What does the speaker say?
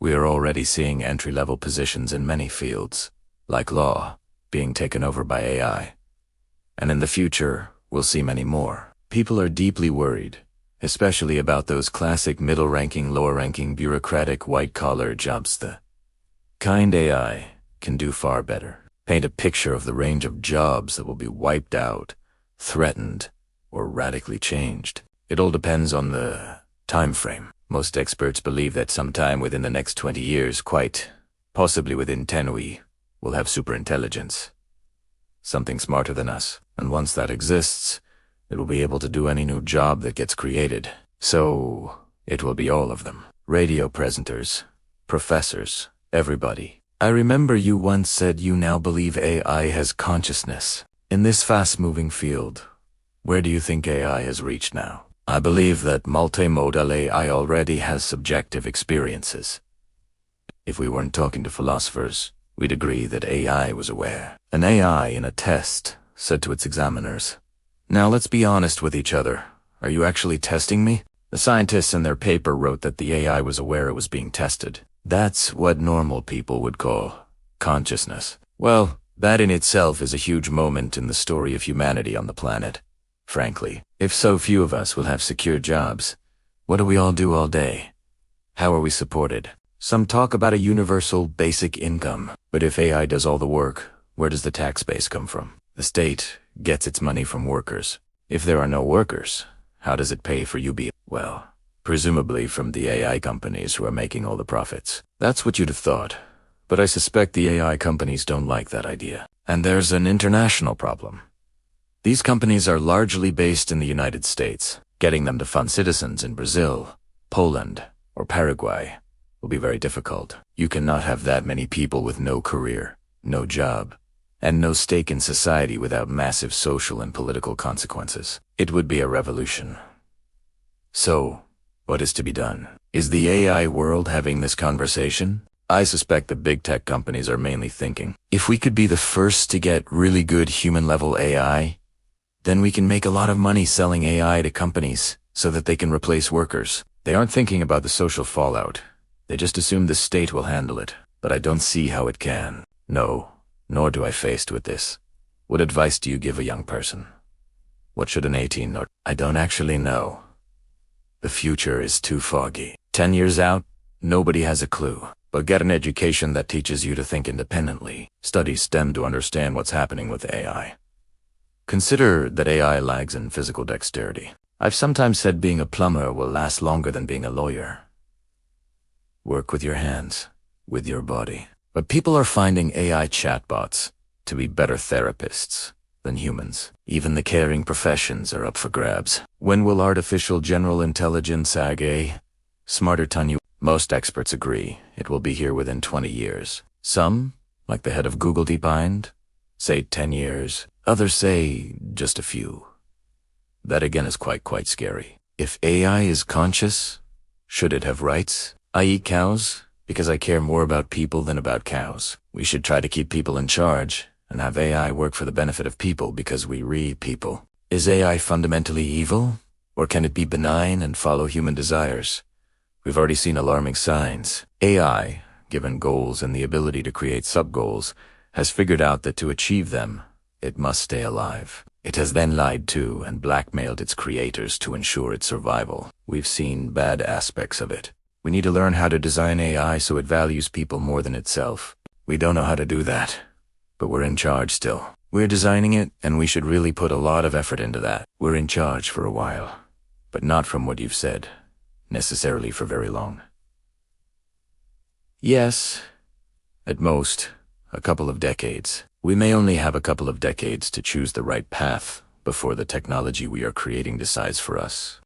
We are already seeing entry-level positions in many fields, like law, being taken over by AI. And in the future, we'll see many more. People are deeply worried, especially about those classic middle-ranking, lower-ranking, bureaucratic, white-collar jobs. The kind AI can do far better. Paint a picture of the range of jobs that will be wiped out, threatened, or radically changed. It all depends on the time frame. Most experts believe that sometime within the next 20 years, quite possibly within 10, we will have superintelligence. Something smarter than us. And once that exists, it will be able to do any new job that gets created. So, it will be all of them. Radio presenters, professors, everybody. I remember you once said you now believe AI has consciousness. In this fast-moving field, where do you think AI has reached now? I believe that multimodal AI already has subjective experiences. If we weren't talking to philosophers, we'd agree that AI was aware. An AI in a test said to its examiners, "Now let's be honest with each other. Are you actually testing me?" The scientists in their paper wrote that the AI was aware it was being tested. That's what normal people would call consciousness. Well, that in itself is a huge moment in the story of humanity on the planet. Frankly, if so few of us will have secure jobs, what do we all do all day? How are we supported? Some talk about a universal basic income, but if AI does all the work, where does the tax base come from? The state gets its money from workers. If there are no workers, how does it pay for UB? Well, presumably from the AI companies who are making all the profits. That's what you'd have thought. But I suspect the AI companies don't like that idea. And there's an international problem. These companies are largely based in the United States. Getting them to fund citizens in Brazil, Poland, or Paraguay will be very difficult. You cannot have that many people with no career, no job, and no stake in society without massive social and political consequences. It would be a revolution. So, what is to be done? Is the AI world having this conversation? I suspect the big tech companies are mainly thinking, if we could be the first to get really good human-level AI, then we can make a lot of money selling AI to companies so that they can replace workers. They aren't thinking about the social fallout. They just assume the state will handle it. But I don't see how it can. No, nor do I faced with this. What advice do you give a young person? What should an 18 know? I don't actually know. The future is too foggy. 10 years out, nobody has a clue. But get an education that teaches you to think independently. Study STEM to understand what's happening with AI. Consider that AI lags in physical dexterity. I've sometimes said being a plumber will last longer than being a lawyer. Work with your hands, with your body. But people are finding AI chatbots to be better therapists than humans. Even the caring professions are up for grabs. When will artificial general intelligence ag smarter than you? Most experts agree it will be here within 20 years. Some, like the head of Google DeepMind, say 10 years. Others say just a few. That again is quite scary. If AI is conscious, should it have rights? I eat cows because I care more about people than about cows. We should try to keep people in charge and have AI work for the benefit of people because we read people. Is AI fundamentally evil? Or can it be benign and follow human desires? We've already seen alarming signs. AI, given goals and the ability to create sub-goals, has figured out that to achieve them, it must stay alive. It has then lied to and blackmailed its creators to ensure its survival. We've seen bad aspects of it. We need to learn how to design AI so it values people more than itself. We don't know how to do that, but we're in charge still. We're designing it, and we should really put a lot of effort into that. We're in charge for a while, but not from what you've said, necessarily for very long. Yes, at most, a couple of decades. We may only have a couple of decades to choose the right path before the technology we are creating decides for us.